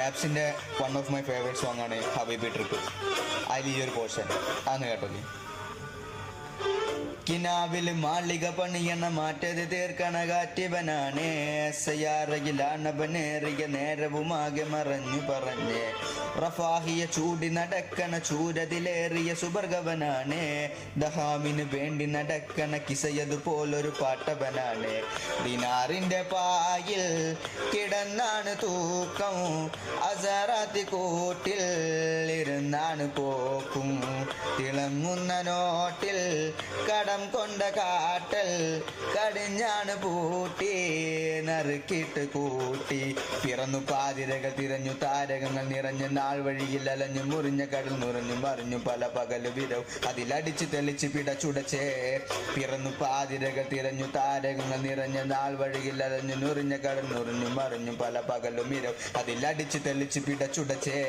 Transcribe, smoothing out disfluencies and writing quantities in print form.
ഡാപ്സിൻ്റെ one of my favourite song ആണ് Habibi trip. അതിൽ ഈ ഒരു പോർഷൻ അന്ന് കേട്ടോല്ലേ. കിനാവിൽ മാളിക പണിയണ മാറ്റത് തീർക്കണ കാറ്റിവനാണ് സയാറയിലാണവനേറിയ നേരവുമാകെ മറഞ്ഞു പറഞ്ഞ് റഫാഹിയ ചൂടി നടക്കണ ചൂരതിലേറിയ സുബർഗവനാണ് ദഹാമിന് വേണ്ടി നടക്കണ കിസയതുപോലൊരു പാട്ടവനാണ് ദിനാറിന്റെ പായിൽ കിടന്നാണ് തൂക്കം അസറാത്തി കൂട്ടിൽ ഇരുന്നാണ് പോക്കും തിളങ്ങുന്ന നോട്ടിൽ കടം കൊണ്ട കാട്ടൽ കടിഞ്ഞാണ് പൂട്ടി നറുക്കിട്ട് കൂട്ടി പിറന്നു പാതിരകൾ തിരഞ്ഞു താരകങ്ങൾ നിറഞ്ഞ നാൾ വഴിയിൽ അലഞ്ഞു മുറിഞ്ഞ കടൽ നുറഞ്ഞു മറിഞ്ഞു പല പകല് വിരവ് അതിലടിച്ച് തെളിച്ച് പിടച്ചുടച്ചേ പിറന്നു പാതിരകൾ തിരഞ്ഞു താരകങ്ങൾ നിറഞ്ഞ നാൾ വഴിയിൽ അലഞ്ഞു നുറിഞ്ഞ കടൽ നുറഞ്ഞു മറിഞ്ഞു പല പകലും ഇരവ് അതിലടിച്ച് തെളിച്ച് പിടച്ചുടച്ചേ.